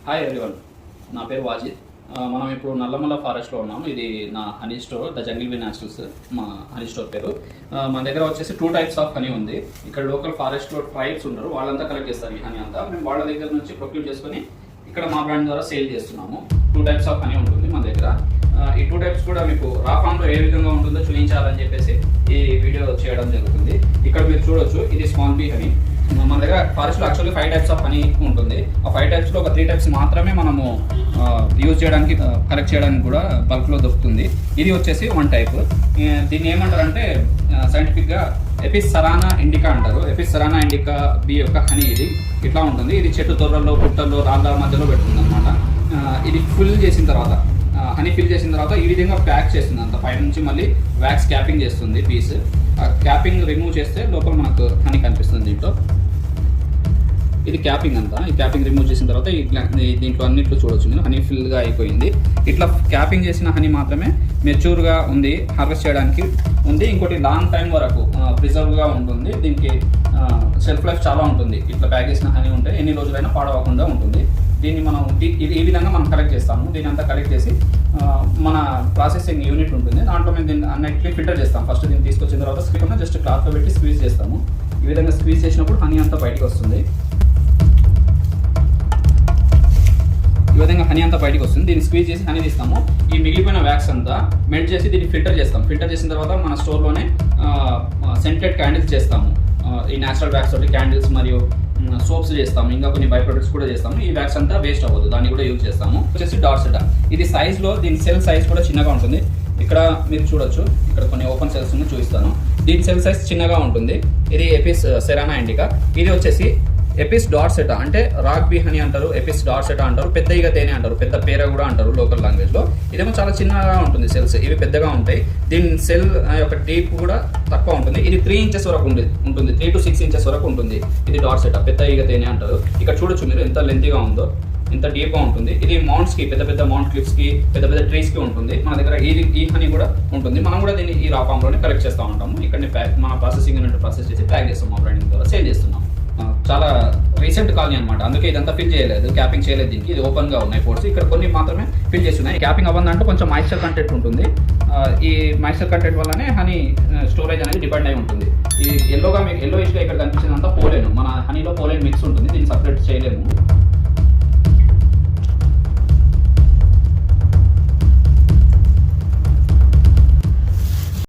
Hi everyone, నా పేరు వాజిద్. మనం ఇప్పుడు నల్లమల్ల ఫారెస్ట్లో ఉన్నాము. ఇది నా honey store, the jungle bee naturals మా హనీ స్టోర్ పేరు. మన దగ్గర వచ్చేసి 2 టైప్స్ ఆఫ్ హనీ ఉంది. ఇక్కడ లోకల్ ఫారెస్ట్లో ట్రైబ్స్ ఉన్నారు, వాళ్ళంతా కలెక్ట్ చేస్తారు ఈ హనీ అంతా. మేము వాళ్ళ దగ్గర నుంచి ప్రొక్యూర్ చేసుకొని ఇక్కడ మా బ్రాండ్ ద్వారా సేల్ చేస్తున్నాము. 2 టైప్స్ ఆఫ్ హనీ ఉంటుంది మన దగ్గర. ఈ 2 టైప్స్ కూడా మీకు రా ఫామ్లో ఏ విధంగా ఉంటుందో చూపించాలని చెప్పేసి ఈ వీడియో చేయడం జరుగుతుంది. ఇక్కడ మీరు చూడొచ్చు, ఇది స్మాల్ బీ హనీ. మన దగ్గర ఫారెస్ట్లో యాక్చువల్లీ 5 టైప్స్ ఆఫ్ హనీ ఉంటుంది. ఆ 5 టైప్స్లో ఒక 3 టైప్స్ మాత్రమే మనము యూజ్ చేయడానికి, కలెక్ట్ చేయడానికి కూడా బల్క్లో దొరుకుతుంది. ఇది వచ్చేసి 1 టైప్. దీన్ని ఏమంటారంటే సైంటిఫిక్గా ఎపిస్ సరానా ఇండికా అంటారు. ఎపిస్ సరానా ఇండికా బీ యొక్క హనీ ఇది ఇట్లా ఉంటుంది. ఇది చెట్టు తొర్రల్లో, పుట్టల్లో, రాళ్ళ మధ్యలో పెడుతుంది అనమాట. ఇది ఫిల్ చేసిన తర్వాత, హనీ ఫిల్ చేసిన తర్వాత ఈ విధంగా ప్యాక్ చేస్తుంది అంత పైనుంచి. మళ్ళీ వ్యాక్స్ క్యాపింగ్ చేస్తుంది పీస్. ఆ క్యాపింగ్ రిమూవ్ చేస్తే లోపల మనకు హనీ కనిపిస్తుంది. దీంట్లో ఇది క్యాపింగ్ అంతా. ఈ క్యాపింగ్ రిమూవ్ చేసిన తర్వాత దీంట్లో అన్నింటిలో చూడొచ్చు మీరు, హనీ ఫిల్గా అయిపోయింది. ఇట్లా క్యాపింగ్ చేసిన హనీ మాత్రమే మెచ్యూర్గా ఉంది, హార్వెస్ట్ చేయడానికి ఉంది. ఇంకోటి లాంగ్ టైం వరకు ప్రిజర్వ్గా ఉంటుంది. దీనికి షెల్ఫ్ లైఫ్ చాలా ఉంటుంది. ఇట్లా ప్యాక్ చేసిన హనీ ఉంటే ఎన్ని రోజులైనా పాడవకుండా ఉంటుంది. దీన్ని మనం ఈ విధంగా మనం కలెక్ట్ చేస్తాము. దీన్ని అంతా కలెక్ట్ చేసి మన ప్రాసెసింగ్ యూనిట్ ఉంటుంది, దాంట్లో మేము దీన్ని అన్నిటికీ ఫిల్టర్ చేస్తాం. ఫస్ట్ దీన్ని తీసుకొచ్చిన తర్వాత స్క్రీన్ జస్ట్ క్లాత్లో పెట్టి స్క్వీజ్ చేస్తాము. ఈ విధంగా స్క్వీజ్ చేసినప్పుడు హనీ అంతా బయటకు వస్తుంది. ఈ విధంగా హనీ అంతా బయటకు వస్తుంది. దీన్ని స్క్వీజ్ చేసి హనీ తీస్తాము. ఈ మిగిలిపోయిన వ్యాక్స్ అంతా మెల్ట్ చేసి దీన్ని ఫిల్టర్ చేస్తాం. ఫిల్టర్ చేసిన తర్వాత మన స్టోర్లోనే సెంటెడ్ క్యాండిల్స్ చేస్తాము. ఈ న్యాచురల్ వ్యాక్స్ తోటి క్యాండిల్స్ మరియు సోప్స్ చేస్తాము. ఇంకా కొన్ని బై ప్రొడక్ట్స్ కూడా చేస్తాము. ఈ వ్యాక్స్ అంతా వేస్ట్ అవ్వదు, దాన్ని కూడా యూజ్ చేస్తాము. వచ్చేసి డార్సెటా. ఇది సైజ్లో, దీని సెల్ సైజ్ కూడా చిన్నగా ఉంటుంది. ఇక్కడ మీరు చూడొచ్చు, ఇక్కడ కొన్ని ఓపెన్ సెల్స్ ఉన్నాయి, చూపిస్తాను. దీని సెల్ సైజ్ చిన్నగా ఉంటుంది. ఇది ఎపిస్ సెరానా ఇండికా. ఇది వచ్చేసి ఎపిస్ డార్సెటా, అంటే రాక్ బీ హనీ అంటారు, ఎపిస్ డార్సెటా అంటారు, పెద్ద ఈగ తేనె అంటారు, పెద్ద పేర కూడా అంటారు లోకల్ లాంగ్వేజ్లో. ఇదేమో చాలా చిన్నగా ఉంటుంది సెల్స్, ఇవి పెద్దగా ఉంటాయి. దీని సెల్ యొక్క డీప్ కూడా తక్కువ ఉంటుంది. ఇది 3 ఇంచెస్ వరకు ఉంటుంది, 3 to 6 ఇంచెస్ వరకు ఉంటుంది. ఇది డార్సెటా, పెద్ద ఈగ తేనె అంటారు. ఇక్కడ చూడొచ్చు మీరు ఎంత లెంతీగా ఉందో, ఎంత డీప్గా ఉంటుంది. ఇది మౌంట్స్కి, పెద్ద పెద్ద మౌంట్ క్లిప్స్కి, పెద్ద పెద్ద ట్రీస్కి ఉంటుంది. మన దగ్గర ఈ హనీ కూడా ఉంటుంది. మనం కూడా దీన్ని ఈ రా ఫామ్లోనే కలెక్ట్ చేస్తూ ఉంటాము. ఇక్కడ మన ప్రాసెసింగ్ యూనిట్ ప్రాసెస్ చేసి ప్యాక్ చేస్తాం, మా బ్రాండింగ్ ద్వారా సేల్ చేస్తున్నాం. చాలా రీసెంట్ కాలనీ అనమాట, అందుకే ఇదంతా ఫిల్ చేయలేదు, క్యాపింగ్ చేయలేదు. దీనికి ఇది ఓపెన్గా ఉన్నాయి పోర్ట్స్. ఇక్కడ కొన్ని మాత్రమే ఫిల్ చేసి ఉన్నాయి. క్యాపింగ్ అవ్వదంటే కొంచెం మాయిశ్చర్ కంటెంట్ ఉంటుంది. ఈ మాయిశ్చర్ కంటెంట్ వల్లనే హనీ స్టోరేజ్ అనేది డిపెండ్ అయి ఉంటుంది. ఈ ఎల్లో ఇష్గా ఇక్కడ కనిపించినంత పోలేను, మన హనీలో పోలేన్ మిక్స్ ఉంటుంది, దీన్ని సపరేట్ చేయలేము.